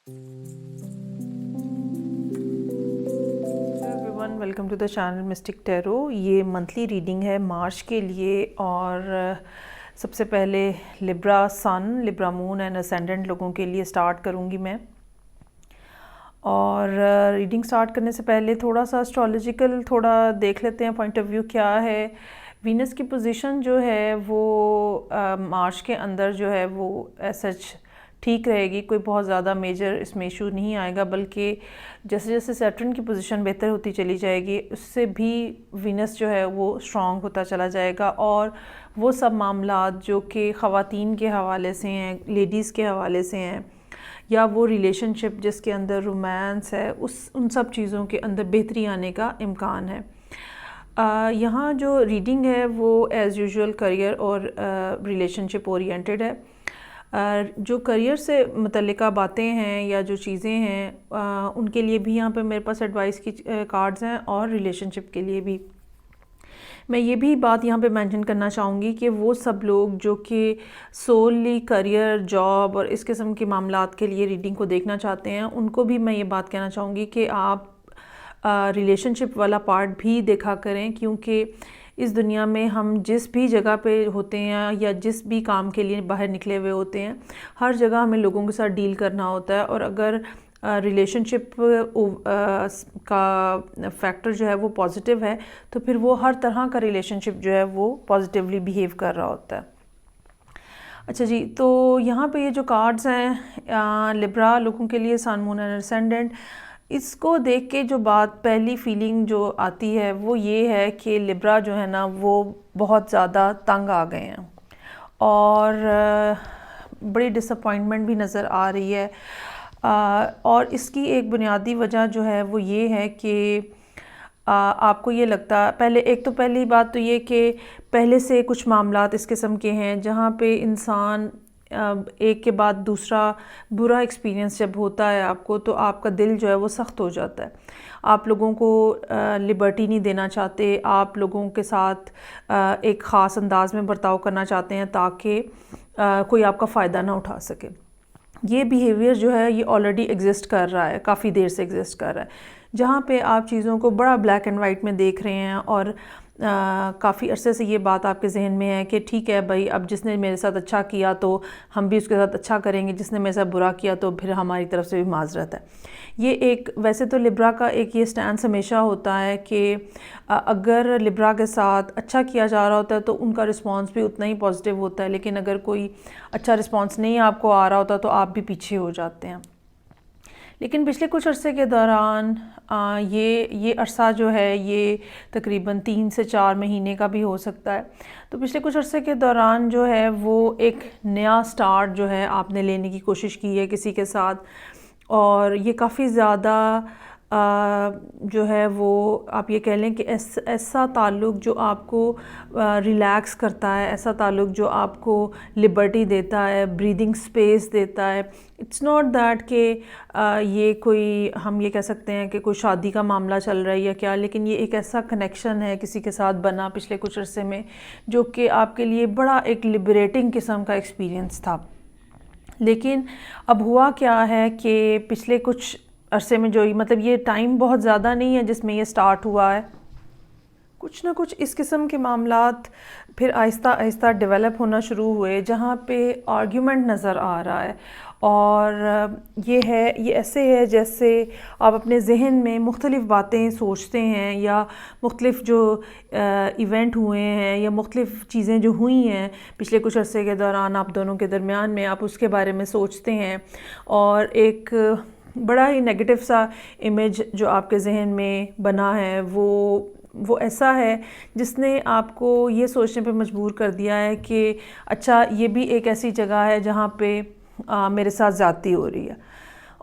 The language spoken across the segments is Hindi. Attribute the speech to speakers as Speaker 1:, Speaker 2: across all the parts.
Speaker 1: Everyone, welcome to the channel mystic tarot. ये मंथली रीडिंग है मार्च के लिए। और सबसे पहले Libra sun, Libra moon and ascendant लोगों के लिए स्टार्ट करूँगी मैं। और रीडिंग स्टार्ट करने से पहले थोड़ा सा एस्ट्रोलॉजिकल थोड़ा देख लेते हैं, पॉइंट ऑफ व्यू क्या है। वीनस की पोजीशन जो है वो मार्च के अंदर जो है वो सच ठीक रहेगी, कोई बहुत ज़्यादा मेजर इसमें इशू नहीं आएगा, बल्कि जैसे जैसे सैटर्न की पोजीशन बेहतर होती चली जाएगी उससे भी वीनस जो है वो स्ट्रॉन्ग होता चला जाएगा। और वो सब मामलात जो कि ख़वातीन के हवाले से हैं, लेडीज़ के हवाले से हैं, या वो रिलेशनशिप जिसके अंदर रोमांस है, उन सब चीज़ों के अंदर बेहतरी आने का इम्कान है। यहाँ जो रीडिंग है वो एज़ यूजुअल करियर और रिलेशनशिप ओरिएंटेड है। जो करियर से मुतल्लिका बातें हैं या जो चीज़ें हैं उनके लिए भी यहाँ पे मेरे पास एडवाइस की कार्ड्स हैं, और रिलेशनशिप के लिए भी। मैं ये भी बात यहाँ पे मेंशन करना चाहूँगी कि वो सब लोग जो कि सोली करियर, जॉब और इस किस्म के मामलात के लिए रीडिंग को देखना चाहते हैं, उनको भी मैं ये बात कहना चाहूँगी कि आप रिलेशनशिप वाला पार्ट भी देखा करें, क्योंकि इस दुनिया में हम जिस भी जगह पे होते हैं या जिस भी काम के लिए बाहर निकले हुए होते हैं, हर जगह हमें लोगों के साथ डील करना होता है। और अगर रिलेशनशिप का फैक्टर जो है वो पॉजिटिव है तो फिर वो हर तरह का रिलेशनशिप जो है वो पॉजिटिवली बिहेव कर रहा होता है। अच्छा जी, तो यहाँ पे ये जो कार्ड्स हैं लिब्रा लोगों के लिए, सन, मून एंड असेंडेंट, इसको देख के जो बात पहली फीलिंग जो आती है वो ये है कि लिब्रा जो है ना वो बहुत ज़्यादा तंग आ गए हैं और बड़ी डिसअपॉइंटमेंट भी नज़र आ रही है। और इसकी एक बुनियादी वजह जो है वो ये है कि आपको ये लगता, पहली बात तो ये कि पहले से कुछ मामलात इस किस्म के हैं जहाँ पे इंसान एक के बाद दूसरा बुरा एक्सपीरियंस जब होता है आपको, तो आपका दिल जो है वो सख्त हो जाता है। आप लोगों को लिबर्टी नहीं देना चाहते, आप लोगों के साथ एक ख़ास अंदाज में बर्ताव करना चाहते हैं ताकि कोई आपका फ़ायदा ना उठा सके। ये बिहेवियर जो है ये ऑलरेडी एग्जिस्ट कर रहा है, काफ़ी देर से एग्जिस्ट कर रहा है, जहाँ पे आप चीज़ों को बड़ा ब्लैक एंड वाइट में देख रहे हैं। और काफ़ी अरसे से ये बात आपके जहन में है कि ठीक है भाई, अब जिसने मेरे साथ अच्छा किया तो हम भी उसके साथ अच्छा करेंगे, जिसने मेरे साथ बुरा किया तो फिर हमारी तरफ से भी माजरत है। ये एक, वैसे तो लिब्रा का एक ये स्टैंड हमेशा होता है कि अगर लिब्रा के साथ अच्छा किया जा रहा होता है तो उनका रिस्पॉन्स भी उतना ही पॉजिटिव होता है, लेकिन अगर कोई अच्छा रिस्पॉन्स नहीं आपको आ रहा होता तो आप भी पीछे हो जाते हैं। लेकिन पिछले कुछ अरसे के दौरान ये अरसा जो है ये तकरीबन 3 से 4 महीने का भी हो सकता है। तो पिछले कुछ अरसे के दौरान जो है वो एक नया स्टार्ट जो है आपने लेने की कोशिश की है किसी के साथ, और ये काफ़ी ज़्यादा जो है वो आप ये कह लें कि ऐसा ताल्लुक़ जो आपको रिलैक्स करता है, ऐसा ताल्लुक़ जो आपको लिबर्टी देता है, ब्रीदिंग स्पेस देता है। इट्स नॉट दैट कि ये कोई, हम ये कह सकते हैं कि कोई शादी का मामला चल रहा है या क्या, लेकिन ये एक ऐसा कनेक्शन है किसी के साथ बना पिछले कुछ अरसे में जो कि आपके लिए बड़ा एक लिबरेटिंग किस्म का एक्सपीरियंस था। लेकिन अब हुआ क्या है कि पिछले कुछ अरसे में जो मतलब ये टाइम बहुत ज़्यादा नहीं है जिसमें ये स्टार्ट हुआ है, कुछ ना कुछ इस किस्म के मामलात फिर आहिस्ता आहिस्ता डेवलप होना शुरू हुए, जहाँ पे आर्ग्यूमेंट नज़र आ रहा है। और ये ऐसे है जैसे आप अपने जहन में मुख्तलिफ़ बातें सोचते हैं, या मुख्तलिफ़ जो इवेंट हुए हैं या मुख्तलिफ़ चीज़ें जो हुई हैं पिछले कुछ अरसे के दौरान आप दोनों के दरमियान में, आप उसके बारे में सोचते हैं और एक बड़ा ही नेगेटिव सा इमेज जो आपके जहन में बना है वो ऐसा है जिसने आपको ये सोचने पे मजबूर कर दिया है कि अच्छा, ये भी एक ऐसी जगह है जहाँ पे मेरे साथ ज़्यादती हो रही है।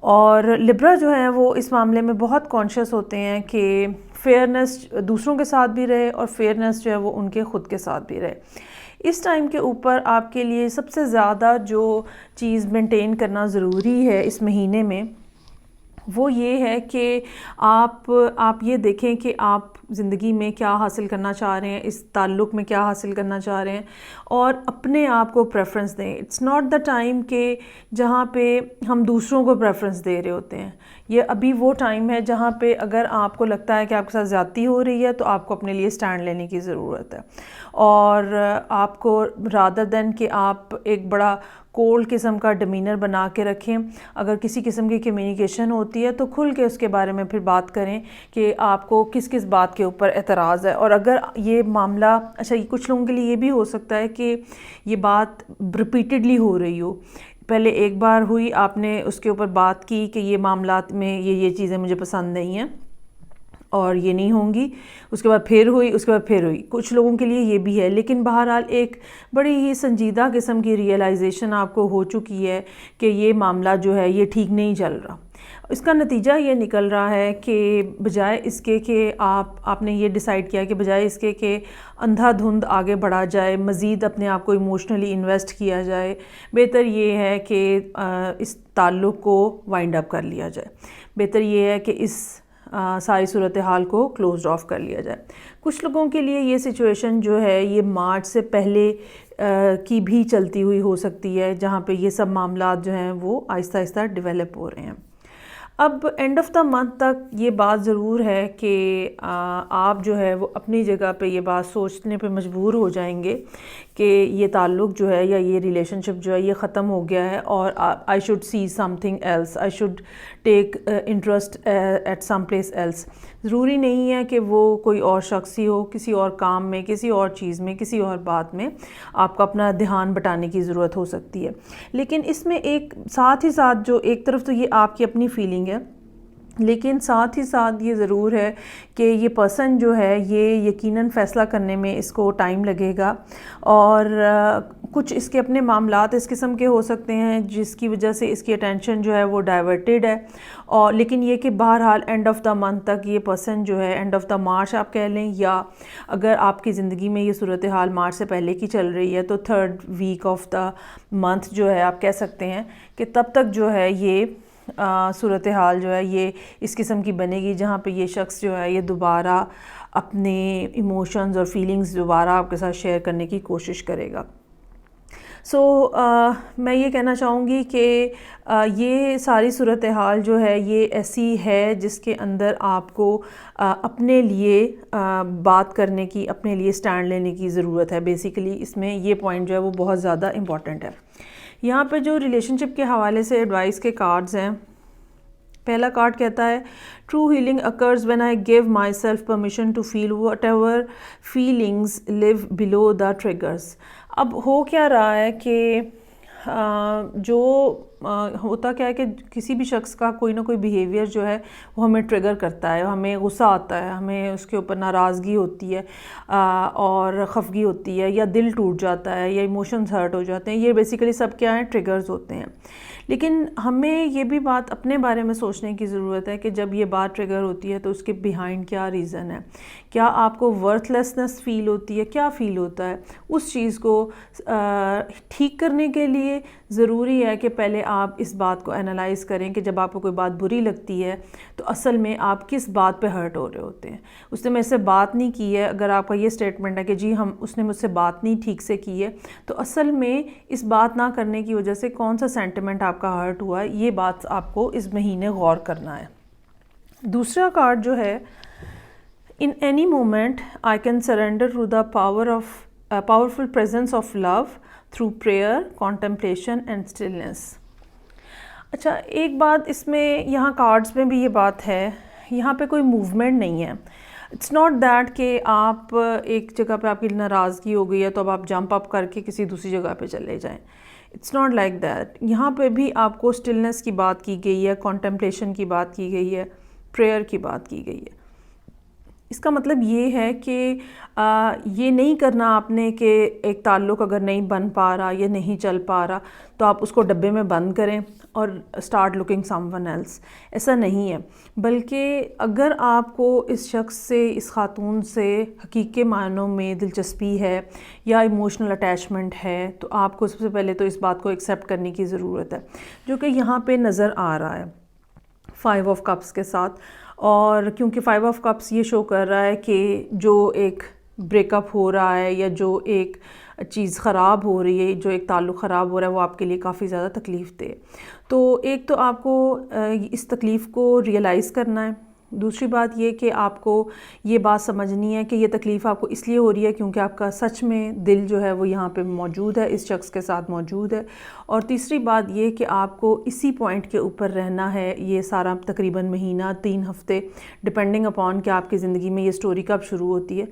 Speaker 1: और लिब्रा जो है वो इस मामले में बहुत कॉन्शियस होते हैं कि फेयरनेस दूसरों के साथ भी रहे और फेयरनेस जो है वो उनके ख़ुद के साथ भी रहे। इस टाइम के ऊपर आपके लिए सबसे ज़्यादा जो चीज़ मेंटेन करना ज़रूरी है इस महीने में, वो ये है कि आप ये देखें कि आप ज़िंदगी में क्या हासिल करना चाह रहे हैं, इस ताल्लुक़ में क्या हासिल करना चाह रहे हैं, और अपने आप को प्रेफरेंस दें। इट्स नॉट द टाइम के जहाँ पे हम दूसरों को प्रेफरेंस दे रहे होते हैं। ये अभी वो टाइम है जहाँ पे अगर आपको लगता है कि आपके साथ ज़्यादती हो रही है तो आपको अपने लिए स्टैंड लेने की ज़रूरत है। और आपको रादर देन कि आप एक बड़ा कोल्ड किस्म का डिमीनर बना के रखें, अगर किसी किस्म की कम्युनिकेशन होती है तो खुल के उसके बारे में फिर बात करें कि आपको किस किस बात के ऊपर एतराज़ है। और अगर ये मामला, अच्छा, कुछ लोगों के लिए ये भी हो सकता है कि ये बात रिपीटेडली हो रही हो, पहले एक बार हुई, आपने उसके ऊपर बात की कि ये मामलात में ये चीज़ें मुझे पसंद नहीं हैं और ये नहीं होंगी, उसके बाद फिर हुई, उसके बाद फिर हुई। कुछ लोगों के लिए ये भी है, लेकिन बहरहाल एक बड़ी ही संजीदा किस्म की रियलाइजेशन आपको हो चुकी है कि ये मामला जो है ये ठीक नहीं चल रहा। इसका नतीजा ये निकल रहा है कि बजाय इसके कि आपने ये डिसाइड किया कि बजाय इसके कि अंधाधुंध आगे बढ़ा जाए, मज़ीद अपने आप को इमोशनली इन्वेस्ट किया जाए, बेहतर ये है कि इस ताल्लुक़ को वाइंड अप कर लिया जाए। बेहतर ये है कि इस सारी सूरत हाल को क्लोज ऑफ कर लिया जाए। कुछ लोगों के लिए ये सिचुएशन जो है ये मार्च से पहले की भी चलती हुई हो सकती है, जहाँ पे ये सब मामला जो हैं वो आहिस्ता आहिस्ता डेवलप हो रहे हैं। अब एंड ऑफ द मंथ तक ये बात ज़रूर है कि आप जो है वो अपनी जगह पे ये बात सोचने पे मजबूर हो जाएंगे कि ये ताल्लुक़ जो है या ये रिलेशनशिप जो है ये ख़त्म हो गया है और I should see something else, I should take interest at some place else. ज़रूरी नहीं है कि वो कोई और शख्स ही हो, किसी और काम में, किसी और चीज़ में, किसी और बात में आपको अपना ध्यान बटाने की ज़रूरत हो सकती है। लेकिन इसमें एक साथ ही साथ जो एक तरफ तो ये आपकी अपनी फीलिंग है, लेकिन साथ ही साथ ये ज़रूर है कि ये पर्सन जो है ये यकीनन फ़ैसला करने में इसको टाइम लगेगा और कुछ इसके अपने मामलात इस किस्म के हो सकते हैं जिसकी वजह से इसकी अटेंशन जो है वो डाइवर्टेड है। और लेकिन ये कि बहरहाल एंड ऑफ द मंथ तक ये पर्सन जो है, एंड ऑफ द मार्च आप कह लें, या अगर आपकी ज़िंदगी में ये सूरत हाल मार्च से पहले की चल रही है तो 3rd week of the month जो है आप कह सकते हैं कि तब तक जो है ये सूरत हाल जो है ये इस किस्म की बनेगी जहाँ पे ये शख्स जो है ये दोबारा अपने इमोशंस और फीलिंग्स दोबारा आपके साथ शेयर करने की कोशिश करेगा। मैं ये कहना चाहूँगी कि ये सारी सूरत हाल जो है ये ऐसी है जिसके अंदर आपको अपने लिए बात करने की, अपने लिए स्टैंड लेने की ज़रूरत है। बेसिकली इसमें ये पॉइंट जो है वो बहुत ज़्यादा इम्पॉर्टेंट है। यहाँ पे जो रिलेशनशिप के हवाले से एडवाइस के कार्ड्स हैं, पहला कार्ड कहता है true healing occurs when I give myself permission to feel whatever feelings live below the triggers. अब हो क्या रहा है कि होता क्या है कि किसी भी शख्स का कोई ना कोई बिहेवियर जो है वो हमें ट्रिगर करता है, हमें गुस्सा आता है, हमें उसके ऊपर नाराज़गी होती है और खफगी होती है, या दिल टूट जाता है, या इमोशंस हर्ट हो जाते हैं। ये बेसिकली सब क्या है, ट्रिगर्स होते हैं। लेकिन हमें ये भी बात अपने बारे में सोचने की ज़रूरत है कि जब ये बात ट्रिगर होती है तो उसके बिहाइंड क्या रीज़न है। क्या आपको वर्थलेसनेस फ़ील होती है, क्या फ़ील होता है? उस चीज़ को ठीक करने के लिए ज़रूरी है कि पहले आप इस बात को एनालाइज़ करें कि जब आपको कोई बात बुरी लगती है तो असल में आप किस बात पे हर्ट हो रहे होते हैं। उसने मेरे से बात नहीं की है, अगर आपका ये स्टेटमेंट है कि जी उसने मुझसे बात नहीं ठीक से की है, तो असल में इस बात ना करने की वजह से कौन सा सेंटिमेंट आपका हर्ट हुआ है, ये बात आपको इस महीने गौर करना है। दूसरा कार्ड जो है, in any moment I can surrender to the powerful presence of love through prayer, contemplation and stillness. अच्छा, एक बात इसमें यहाँ कार्ड्स में भी ये बात है, यहाँ पे कोई मूवमेंट नहीं है। इट्स नॉट दैट कि आप एक जगह पे आपकी नाराज़गी हो गई है तो अब आप जंप अप करके किसी दूसरी जगह पे चले जाएं। It's not like that. यहाँ पे भी आपको स्टिलनेस की बात की गई है, कॉन्टेम्पलेशन की बात की गई है, प्रेयर की बात की गई है। इसका मतलब ये है कि ये नहीं करना आपने कि एक ताल्लुक़ अगर नहीं बन पा रहा या नहीं चल पा रहा तो आप उसको डब्बे में बंद करें और स्टार्ट लुकिंग समवन एल्स। ऐसा नहीं है, बल्कि अगर आपको इस शख्स से, इस खातून से हकीकी मायनों में दिलचस्पी है या इमोशनल अटैचमेंट है, तो आपको सबसे पहले तो इस बात को एक्सेप्ट करने की ज़रूरत है, जो कि यहाँ पे नज़र आ रहा है। 5 ऑफ कप्स के साथ। और क्योंकि 5 ऑफ कप्स ये शो कर रहा है कि जो एक ब्रेकअप हो रहा है या जो एक चीज़ ख़राब हो रही है, जो एक ताल्लुक़ ख़राब हो रहा है, वो आपके लिए काफ़ी ज़्यादा तकलीफ़ दे। तो एक तो आपको इस तकलीफ़ को रियलाइज़ करना है। दूसरी बात ये कि आपको ये बात समझनी है कि ये तकलीफ़ आपको इसलिए हो रही है क्योंकि आपका सच में दिल जो है वो यहाँ पे मौजूद है, इस शख्स के साथ मौजूद है। और तीसरी बात ये कि आपको इसी पॉइंट के ऊपर रहना है ये सारा तकरीबन महीना, 3 हफ़्ते, डिपेंडिंग अपॉन कि आपकी ज़िंदगी में ये स्टोरी कब शुरू होती है।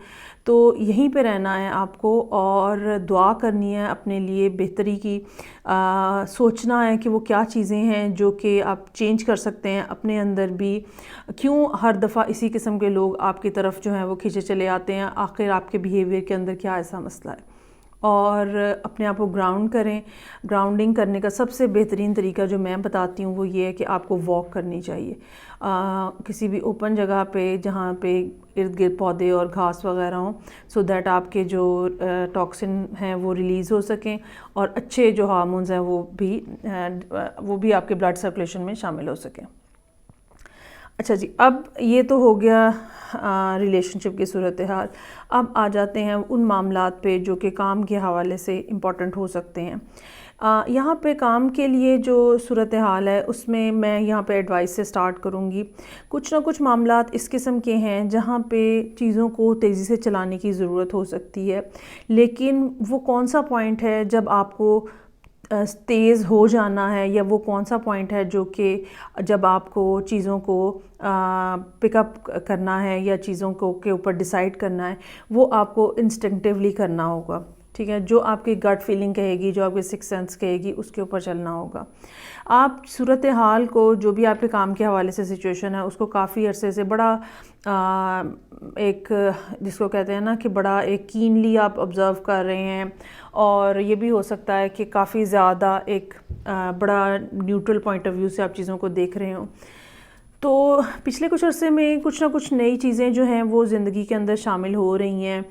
Speaker 1: तो यहीं पे रहना है आपको और दुआ करनी है अपने लिए बेहतरी की, सोचना है कि वो क्या चीज़ें हैं जो कि आप चेंज कर सकते हैं अपने अंदर भी। क्यों हर दफ़ा इसी किस्म के लोग आपकी तरफ जो हैं वो खींचे चले आते हैं, आखिर आपके बिहेवियर के अंदर क्या ऐसा मसला है। और अपने आप को ग्राउंड करें। ग्राउंडिंग करने का सबसे बेहतरीन तरीका जो मैं बताती हूँ वो ये है कि आपको वॉक करनी चाहिए किसी भी ओपन जगह पे जहाँ पे इर्द गिर्द पौधे और घास वगैरह हों, सो दैट आपके जो टॉक्सिन हैं वो रिलीज़ हो सकें और अच्छे जो हार्मोन्स हैं वो भी आपके ब्लड सर्कुलेशन में शामिल हो सकें। अच्छा जी, अब ये तो हो गया रिलेशनशिप की सूरत हाल। अब आ जाते हैं उन मामलात पे जो कि काम के हवाले से इम्पॉर्टेंट हो सकते हैं। यहाँ पे काम के लिए जो सूरत हाल है उसमें मैं यहाँ पे एडवाइस से स्टार्ट करूँगी। कुछ ना कुछ मामलात इस किस्म के हैं जहाँ पे चीज़ों को तेज़ी से चलाने की ज़रूरत हो सकती है, लेकिन वो कौन सा पॉइंट है जब आपको तेज़ हो जाना है, या वो कौन सा पॉइंट है जो कि जब आपको चीज़ों को पिकअप करना है या चीज़ों को के ऊपर डिसाइड करना है, वो आपको इंस्टिंक्टिवली करना होगा। ठीक है, जो आपकी गट फीलिंग कहेगी, जो आपकी सिक्स सेंस कहेगी, उसके ऊपर चलना होगा। आप सूरत हाल को, जो भी आपके काम के हवाले से सिचुएशन है, उसको काफ़ी अरसे से बड़ा एक जिसको कहते हैं ना कि बड़ा एक कीनली आप ऑब्ज़र्व कर रहे हैं, और ये भी हो सकता है कि काफ़ी ज़्यादा एक बड़ा न्यूट्रल पॉइंट ऑफ व्यू से आप चीज़ों को देख रहे हों। तो पिछले कुछ अरसे में कुछ ना कुछ नई चीज़ें जो हैं वो ज़िंदगी के अंदर शामिल हो रही हैं।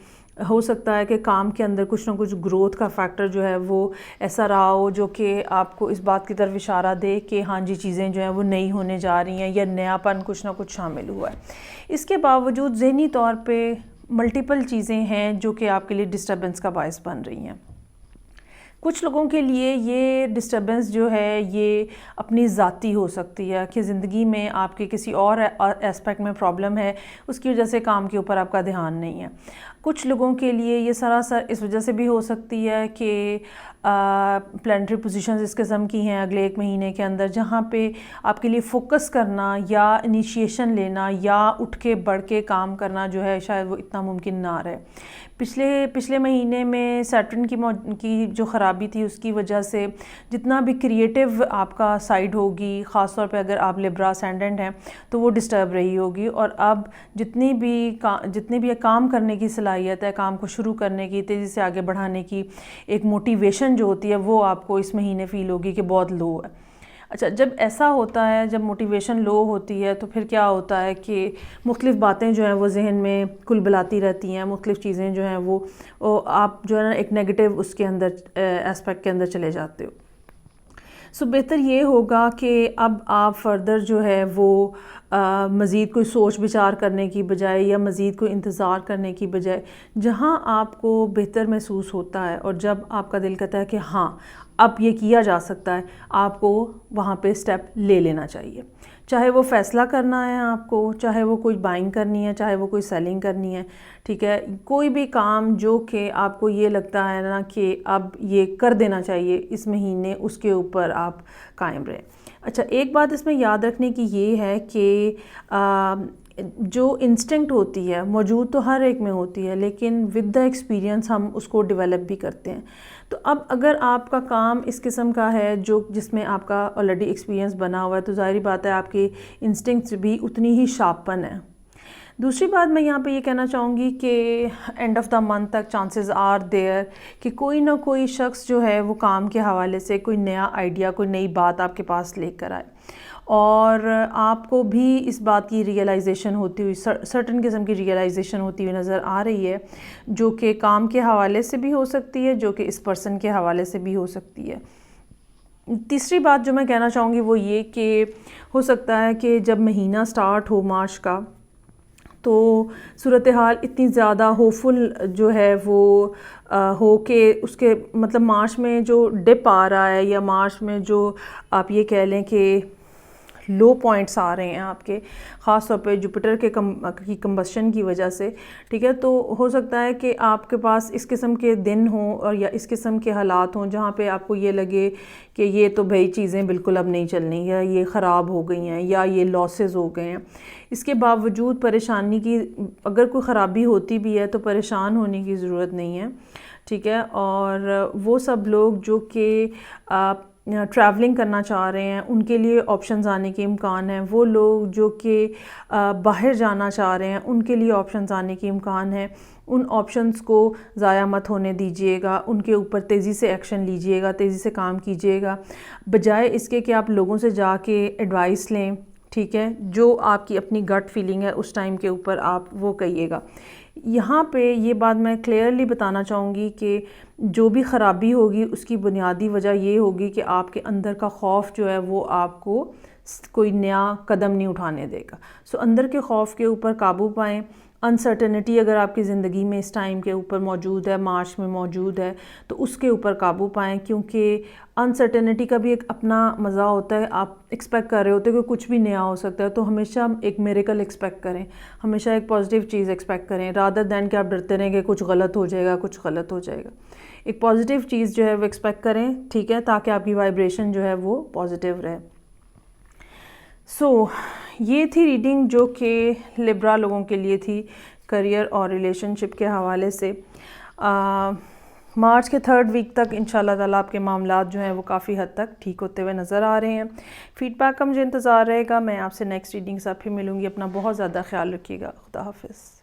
Speaker 1: हो सकता है कि काम के अंदर कुछ ना कुछ ग्रोथ का फैक्टर जो है वो ऐसा रहा हो जो कि आपको इस बात की तरफ इशारा दे कि हाँ जी, चीज़ें जो हैं वो नई होने जा रही हैं या नयापन कुछ ना कुछ शामिल हुआ है। इसके बावजूद ज़हनी तौर पे मल्टीपल चीज़ें हैं जो कि आपके लिए डिस्टर्बेंस का बायस बन रही हैं। कुछ लोगों के लिए ये डिस्टर्बेंस जो है ये अपनी ज़ाती हो सकती है कि ज़िंदगी में आपके किसी और एस्पेक्ट में प्रॉब्लम है, उसकी वजह से काम के ऊपर आपका ध्यान नहीं है। कुछ लोगों के लिए ये सरासर इस वजह से भी हो सकती है कि प्लानिटरी पोजीशंस इस किस्म की हैं अगले 1 महीने के अंदर, जहाँ पे आपके लिए फ़ोकस करना या इनिशिएशन लेना या उठ के बढ़ के काम करना जो है शायद वो इतना मुमकिन ना रहे। पिछले महीने में सैटर्न की जो ख़राबी थी उसकी वजह से जितना भी क्रिएटिव आपका साइड होगी, ख़ास तौर पे अगर आप लिब्रा असेंडेंट हैं तो वो डिस्टर्ब रही होगी। और अब जितनी भी काम करने की सलाहियत है, काम को शुरू करने की, तेज़ी से आगे बढ़ाने की एक मोटिवेशन जो होती है वो आपको इस महीने फ़ील होगी कि बहुत लो है। अच्छा, जब ऐसा होता है, जब मोटिवेशन लो होती है, तो फिर क्या होता है कि मुख्तलिफ़ बातें जो हैं वो जहन में कुलबलाती रहती हैं, मुख्तलिफ़ चीज़ें जो हैं वो आप जो है ना एक नेगेटिव उसके अंदर एस्पेक्ट के अंदर चले जाते हो। सो बेहतर ये होगा कि अब आप फ़र्दर जो है वो मज़ीद कोई सोच विचार करने की बजाय या मज़ीद कोई इंतज़ार करने की बजाय, जहाँ आपको बेहतर महसूस होता है और जब आपका दिल कहता है कि हाँ अब ये किया जा सकता है, आपको वहाँ पे स्टेप ले लेना चाहिए। चाहे वो फ़ैसला करना है आपको, चाहे वो कोई बाइंग करनी है, चाहे वो कोई सेलिंग करनी है, ठीक है, कोई भी काम जो कि आपको ये लगता है ना कि अब ये कर देना चाहिए इस महीने, उसके ऊपर आप कायम रहें। अच्छा, एक बात इसमें याद रखने की ये है कि जो इंस्टिंक्ट होती है मौजूद तो हर एक में होती है, लेकिन विद द एक्सपीरियंस हम उसको डेवलप भी करते हैं। तो अब अगर आपका काम इस किस्म का है जिसमें आपका ऑलरेडी एक्सपीरियंस बना हुआ है, तो ज़ाहिर बात है आपकी इंस्टिंक्ट्स भी उतनी ही शार्पन है। दूसरी बात मैं यहाँ पे ये कहना चाहूँगी कि एंड ऑफ द मंथ तक चांसेस आर देयर कि कोई ना कोई शख्स जो है वो काम के हवाले से कोई नया आइडिया, कोई नई बात आपके पास लेकर आए, और आपको भी इस बात की रियलाइजेशन होती हुई, सर्टन किस्म की रियलाइजेशन होती हुई नज़र आ रही है, जो कि काम के हवाले से भी हो सकती है, जो कि इस पर्सन के हवाले से भी हो सकती है। तीसरी बात जो मैं कहना चाहूँगी वो ये कि हो सकता है कि जब महीना स्टार्ट हो मार्च का, तो सूरत हाल इतनी ज़्यादा होपफुल जो है वो हो के उसके मतलब मार्च में जो डिप आ रहा है, या मार्च में जो आप ये कह लें कि लो पॉइंट्स आ रहे हैं आपके, ख़ास तौर पे जुपिटर के कंबस्शन की वजह से, ठीक है। तो हो सकता है कि आपके पास इस किस्म के दिन हों और या इस किस्म के हालात हों जहाँ पे आपको ये लगे कि ये तो भाई चीज़ें बिल्कुल अब नहीं चलनी, या ये ख़राब हो गई हैं, या ये लॉसेस हो गए हैं। इसके बावजूद परेशानी की, अगर कोई ख़राबी होती भी है तो परेशान होने की ज़रूरत नहीं है, ठीक है। और वो सब लोग जो कि ट्रैवलिंग करना चाह रहे हैं उनके लिए ऑप्शंस आने के इम्कान हैं। वो लोग जो कि बाहर जाना चाह रहे हैं उनके लिए ऑप्शंस आने के इम्कान हैं। उन ऑप्शंस को ज़ाया मत होने दीजिएगा, उनके ऊपर तेज़ी से एक्शन लीजिएगा, तेज़ी से काम कीजिएगा, बजाय इसके कि आप लोगों से जाके एडवाइस लें, ठीक है। जो आपकी अपनी गट फीलिंग है उस टाइम के ऊपर आप वो कहिएगा। यहाँ पे ये बात मैं क्लियरली बताना चाहूँगी कि जो भी ख़राबी होगी उसकी बुनियादी वजह ये होगी कि आपके अंदर का खौफ जो है वो आपको कोई नया कदम नहीं उठाने देगा। सो अंदर के खौफ के ऊपर काबू पाएँ। अनसर्टेनिटी अगर आपकी ज़िंदगी में इस टाइम के ऊपर मौजूद है, मार्च में मौजूद है, तो उसके ऊपर काबू पाएँ, क्योंकि अनसर्टेनिटी का भी एक अपना मज़ा होता है। आप एक्सपेक्ट कर रहे होते हैं कि कुछ भी नया हो सकता है, तो हमेशा एक मिरेकल एक्सपेक्ट करें, हमेशा एक पॉजिटिव चीज़ एक्सपेक्ट करें, रादर दैन कि आप डरते रहें कि कुछ गलत हो जाएगा, कुछ गलत हो जाएगा। एक पॉजिटिव चीज़ जो है वो एक्सपेक्ट करें, ठीक है, ताकि आपकी वाइब्रेशन जो है वो पॉजिटिव रहे। सो ये थी रीडिंग जो कि लिब्रा लोगों के लिए थी, करियर और रिलेशनशिप के हवाले से। मार्च के 3rd वीक तक इंशाल्लाह ताला आपके मामलात जो हैं वो काफ़ी हद तक ठीक होते हुए नज़र आ रहे हैं। फ़ीडबैक का मुझे इंतज़ार रहेगा। मैं आपसे नेक्स्ट रीडिंग से फिर मिलूँगी। अपना बहुत ज़्यादा ख्याल रखिएगा। खुदा हाफ़िज़।